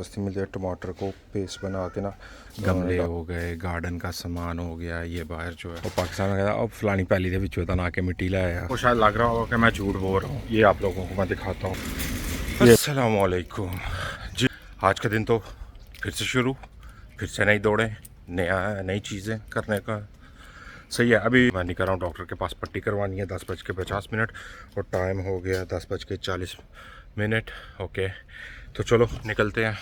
सस्ती मिल जाए। टमाटर को पेस्ट बना के ना गमले हो गए, गार्डन का सामान हो गया, ये बाहर जो है वो पाकिस्तान कहता अब फलानी पैली के बिचों तना के मिट्टी लाया। वो शायद लग रहा होगा कि मैं झूठ बोल रहा हूँ, ये आप लोगों को मैं दिखाता हूँ। अस्सलाम वालेकुम जी। आज का दिन तो फिर से शुरू, फिर से नई दौड़ें, नई चीज़ें करने का सही है। अभी मैं निकल रहा हूँ डॉक्टर के पास, पट्टी करवानी है 10:50 और टाइम हो गया 10:40। ओके तो चलो निकलते हैं।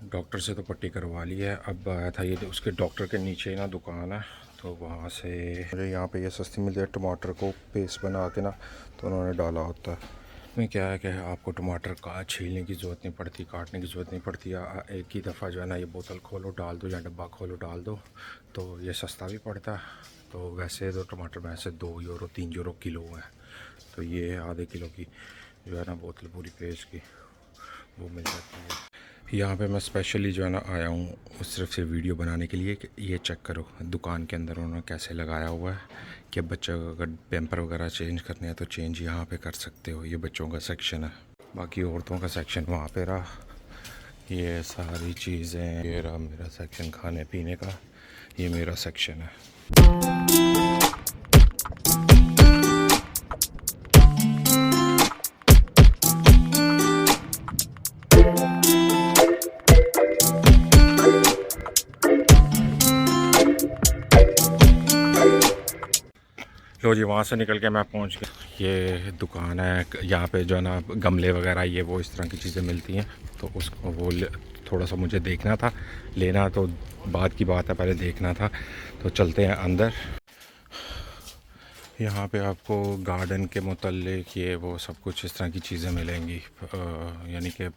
डॉक्टर से तो पट्टी करवा ली है। अब आया था ये उसके डॉक्टर के नीचे ना दुकान है, तो वहाँ से मुझे यहाँ पे ये सस्ती मिल जाए। टमाटर को पेस्ट बना के ना तो उन्होंने डाला होता है। में क्या है कि आपको टमाटर का छीलने की ज़रूरत नहीं पड़ती, काटने की ज़रूरत नहीं पड़ती। एक ही दफ़ा जो है ना ये बोतल खोलो डाल दो या डब्बा खोलो डाल दो, तो ये सस्ता भी पड़ता है। तो वैसे तो टमाटर में से 2 यूरो 3 यूरो किलो है, तो ये आधे किलो की जो है ना बोतल पूरी पेस्ट की वो मिल जाती है। यहाँ पे मैं स्पेशली जो है ना आया हूँ सिर्फ से वीडियो बनाने के लिए कि ये चेक करो दुकान के अंदर उन्होंने कैसे लगाया हुआ है कि बच्चे को अगर पैम्पर वगैरह चेंज करने हैं तो चेंज यहाँ पे कर सकते हो। ये बच्चों का सेक्शन है, बाकी औरतों का सेक्शन वहाँ पे रहा। ये सारी चीज़ें, ये रहा मेरा सेक्शन खाने पीने का, ये मेरा सेक्शन है। लो जी, वहाँ से निकल के मैं पहुँच गया। ये दुकान है, यहाँ पे जो है ना गमले वगैरह ये वो इस तरह की चीज़ें मिलती हैं, तो उसको वो थोड़ा सा मुझे देखना था। लेना तो बाद की बात है, पहले देखना था। तो चलते हैं अंदर। यहाँ पे आपको गार्डन के मुतल्लिक ये वो सब कुछ इस तरह की चीज़ें मिलेंगी, यानी कि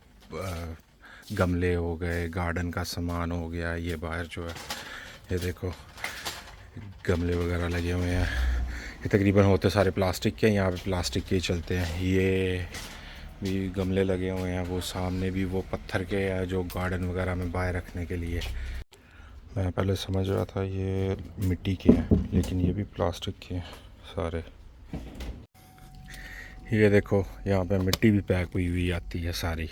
गमले हो गए, गार्डन का सामान हो गया। ये बाहर जो है ये देखो गमले वगैरह लगे हुए हैं। ये तकरीबन होते सारे प्लास्टिक के, यहाँ पे प्लास्टिक के चलते हैं। ये भी गमले लगे हुए हैं, वो सामने भी वो पत्थर के हैं जो गार्डन वगैरह में बाहर रखने के लिए। मैं पहले समझ रहा था ये मिट्टी के हैं, लेकिन ये भी प्लास्टिक के हैं सारे। ये देखो यहाँ पे मिट्टी भी पैक हुई हुई आती है सारी।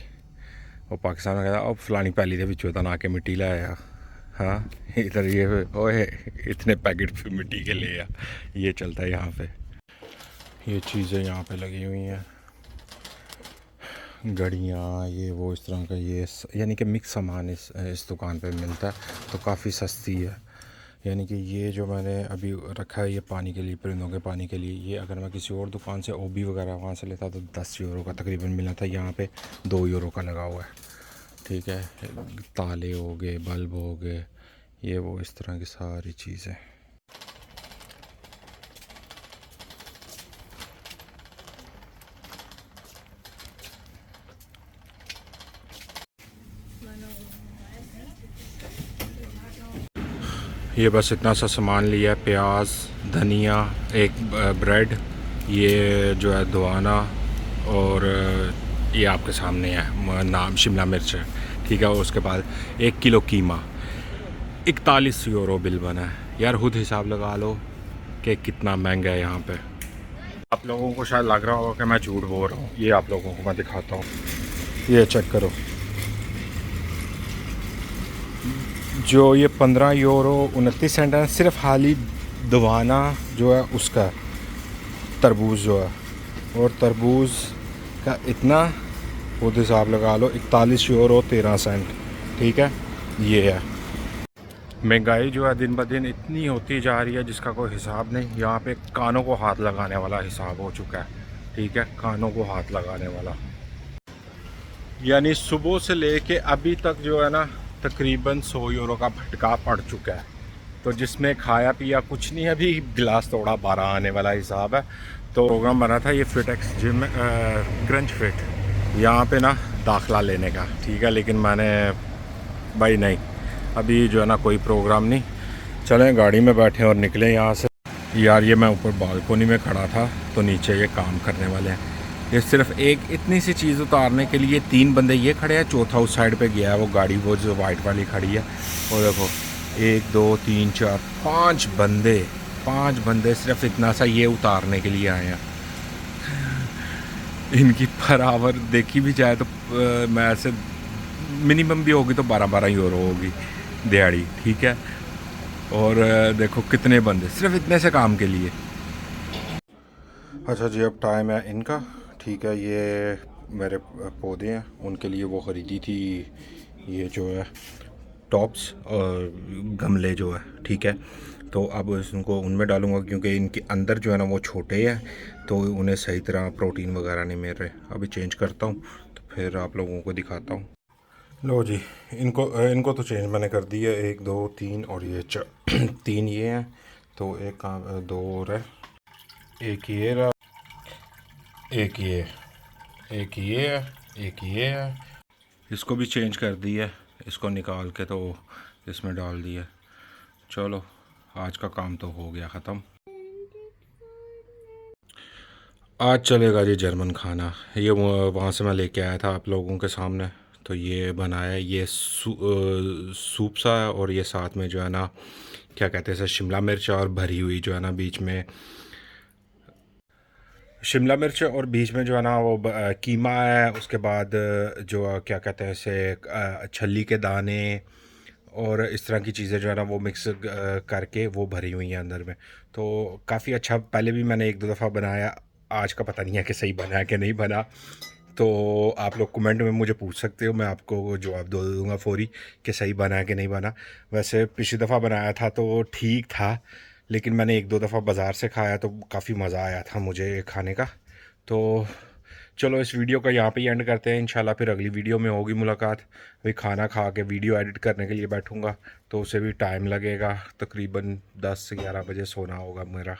वो पाकिस्तान में कहता अब फलानी पैली के बिचों तना के मिट्टी लाया। हाँ इधर ये ओए इतने पैकेट फिर मिट्टी के ले आ, ये चलता है यहाँ पे। ये चीज़ें यहाँ पे लगी हुई हैं, घड़ियाँ ये वो इस तरह का, ये यानी कि मिक्स सामान इस दुकान पे मिलता है, तो काफ़ी सस्ती है। यानी कि ये जो मैंने अभी रखा है ये पानी के लिए, परिंदों के पानी के लिए, ये अगर मैं किसी और दुकान से ओबी वगैरह वहाँ से लेता तो 10 यूरो का तकरीबन मिलना था, यहाँ पे 2 यूरो का लगा हुआ है। ठीक है, ताले हो गए, बल्ब हो गए, ये वो इस तरह की सारी चीज़ें। ये बस इतना सा सामान लिया, प्याज, धनिया, एक ब्रेड, ये जो है दवाना, और ये आपके सामने है नाम शिमला मिर्च है। ठीक है, उसके बाद 1 किलो कीमा। 41 यूरो बिल बना है यार, खुद हिसाब लगा लो कि कितना महंगा है यहाँ पे। आप लोगों को शायद लग रहा होगा कि मैं झूठ बोल रहा हूँ, ये आप लोगों को मैं दिखाता हूँ। ये चेक करो, जो ये 15 यूरो 29 सेंट है सिर्फ हाली दवाना जो है उसका, तरबूज जो है, और तरबूज का इतना खुद हिसाब लगा लो 41 यूरो 13 सेंट। ठीक है, ये है। महंगाई जो है दिन ब दिन इतनी होती जा रही है जिसका कोई हिसाब नहीं। यहाँ पे कानों को हाथ लगाने वाला हिसाब हो चुका है। ठीक है, कानों को हाथ लगाने वाला, यानी सुबह से लेके अभी तक जो है ना तकरीबन 100 यूरो का भटका पड़ चुका है। तो जिसमें खाया पिया कुछ नहीं, अभी गिलास तोड़ा 12 आने वाला हिसाब है। तो प्रोग्राम बना था ये फिटएक्स जिम क्रंच फिट यहाँ पे ना दाखला लेने का। ठीक है, लेकिन मैंने भाई नहीं, अभी जो है ना कोई प्रोग्राम नहीं, चलें गाड़ी में बैठे और निकलें यहाँ से। यार ये मैं ऊपर बालकोनी में खड़ा था, तो नीचे ये काम करने वाले हैं। ये सिर्फ एक इतनी सी चीज़ उतारने के लिए 3 बंदे ये खड़े हैं, चौथा उस साइड पे गया है वो गाड़ी, वो जो वाइट वाली खड़ी है। और देखो 1 2 3 4 5 बंदे सिर्फ इतना सा ये उतारने के लिए आए हैं। इनकी पर आवर देखी भी जाए तो मैं ऐसे मिनिमम भी होगी तो 12-12 यूरो होगी दिहाड़ी, ठीक है। और देखो कितने बंदे सिर्फ इतने से काम के लिए। अच्छा जी, अब टाइम है इनका, ठीक है। ये मेरे पौधे हैं, उनके लिए वो ख़रीदी थी ये जो है टॉप्स और गमले जो है, ठीक है। तो अब इनको उनमें डालूंगा क्योंकि इनके अंदर जो है ना वो छोटे हैं, तो उन्हें सही तरह प्रोटीन वगैरह नहीं मिल रहे। अभी चेंज करता हूँ तो फिर आप लोगों को दिखाता हूँ। लो जी, इनको तो चेंज मैंने कर दी है, 1 2 3 और ये 3 ये हैं, तो एक काम 2 और है, एक ये रहा, एक ये है, एक ये है। इसको भी चेंज कर दी है, इसको निकाल के तो इसमें डाल दिया। चलो आज का काम तो हो गया ख़त्म। आज चलेगा जी जर्मन खाना। ये वहाँ से मैं लेके आया था आप लोगों के सामने, तो ये बनाया ये सूप सा है, और ये साथ में जो है ना क्या कहते हैं, शिमला मिर्च और भरी हुई जो है ना बीच में शिमला मिर्च, और बीच में जो है ना वो कीमा है। उसके बाद जो क्या कहते हैं इसे छल्ली के दाने और इस तरह की चीज़ें जो है ना वो मिक्स करके वो भरी हुई हैं अंदर में। तो काफ़ी अच्छा, पहले भी मैंने 1-2 दफ़ा बनाया, आज का पता नहीं है कि सही बना है कि नहीं बना। तो आप लोग कमेंट में मुझे पूछ सकते हो, मैं आपको जवाब दे दूँगा फ़ौरी कि सही बना है कि नहीं बना। वैसे पिछली दफ़ा बनाया था तो ठीक था, लेकिन मैंने 1-2 दफ़ा बाज़ार से खाया तो काफ़ी मज़ा आया था मुझे खाने का। तो चलो इस वीडियो का यहाँ पे ही एंड करते हैं, इंशाल्लाह फिर अगली वीडियो में होगी मुलाकात। अभी खाना खा के वीडियो एडिट करने के लिए बैठूँगा तो उसे भी टाइम लगेगा, तकरीबन 10 से 11 बजे सोना होगा मेरा।